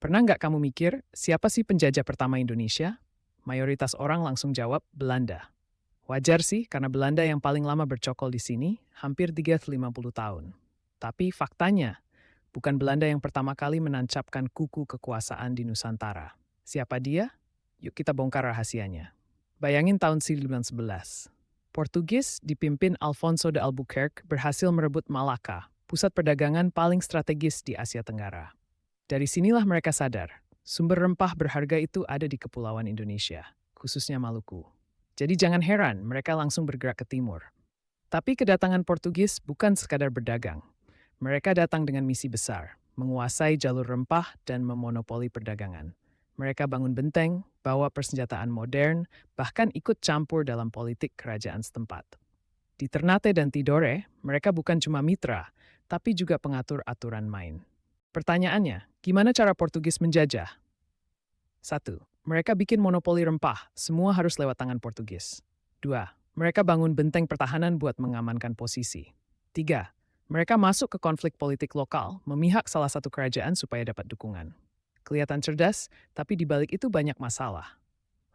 Pernah nggak kamu mikir, siapa sih penjajah pertama Indonesia? Mayoritas orang langsung jawab Belanda. Wajar sih, karena Belanda yang paling lama bercokol di sini, hampir 350 tahun. Tapi faktanya, bukan Belanda yang pertama kali menancapkan kuku kekuasaan di Nusantara. Siapa dia? Yuk kita bongkar rahasianya. Bayangin tahun 1911. Portugis dipimpin Alfonso de Albuquerque berhasil merebut Malaka, pusat perdagangan paling strategis di Asia Tenggara. Dari sinilah mereka sadar, sumber rempah berharga itu ada di Kepulauan Indonesia, khususnya Maluku. Jadi jangan heran mereka langsung bergerak ke timur. Tapi kedatangan Portugis bukan sekadar berdagang. Mereka datang dengan misi besar, menguasai jalur rempah dan memonopoli perdagangan. Mereka bangun benteng, bawa persenjataan modern, bahkan ikut campur dalam politik kerajaan setempat. Di Ternate dan Tidore, mereka bukan cuma mitra, tapi juga pengatur aturan main. Pertanyaannya, gimana cara Portugis menjajah? 1. Mereka bikin monopoli rempah, semua harus lewat tangan Portugis. 2. Mereka bangun benteng pertahanan buat mengamankan posisi. 3. Mereka masuk ke konflik politik lokal, memihak salah satu kerajaan supaya dapat dukungan. Kelihatan cerdas, tapi di balik itu banyak masalah.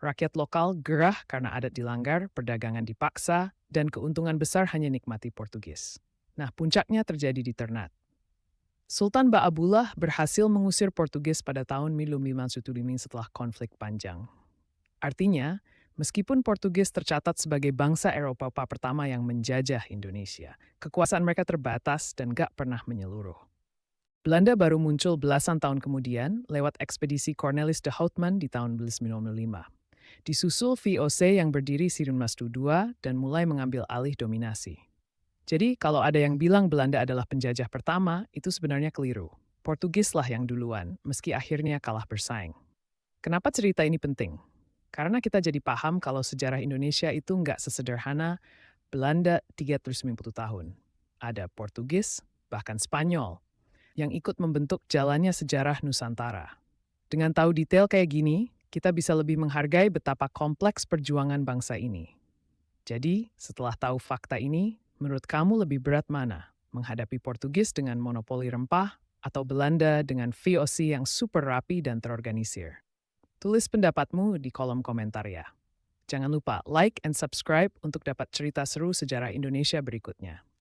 Rakyat lokal gerah karena adat dilanggar, perdagangan dipaksa, dan keuntungan besar hanya nikmati Portugis. Nah, puncaknya terjadi di Ternate. Sultan Ba'abullah berhasil mengusir Portugis pada tahun 1515 setelah konflik panjang. Artinya, meskipun Portugis tercatat sebagai bangsa Eropa pertama yang menjajah Indonesia, kekuasaan mereka terbatas dan gak pernah menyeluruh. Belanda baru muncul belasan tahun kemudian lewat ekspedisi Cornelis de Houtman di tahun 1505. Disusul VOC yang berdiri Sirinmas II dan mulai mengambil alih dominasi. Jadi, kalau ada yang bilang Belanda adalah penjajah pertama, itu sebenarnya keliru. Portugislah yang duluan, meski akhirnya kalah bersaing. Kenapa cerita ini penting? Karena kita jadi paham kalau sejarah Indonesia itu nggak sesederhana Belanda 350 tahun. Ada Portugis, bahkan Spanyol, yang ikut membentuk jalannya sejarah Nusantara. Dengan tahu detail kayak gini, kita bisa lebih menghargai betapa kompleks perjuangan bangsa ini. Jadi, setelah tahu fakta ini, menurut kamu lebih berat mana? Menghadapi Portugis dengan monopoli rempah atau Belanda dengan VOC yang super rapi dan terorganisir? Tulis pendapatmu di kolom komentar ya. Jangan lupa like and subscribe untuk dapat cerita seru sejarah Indonesia berikutnya.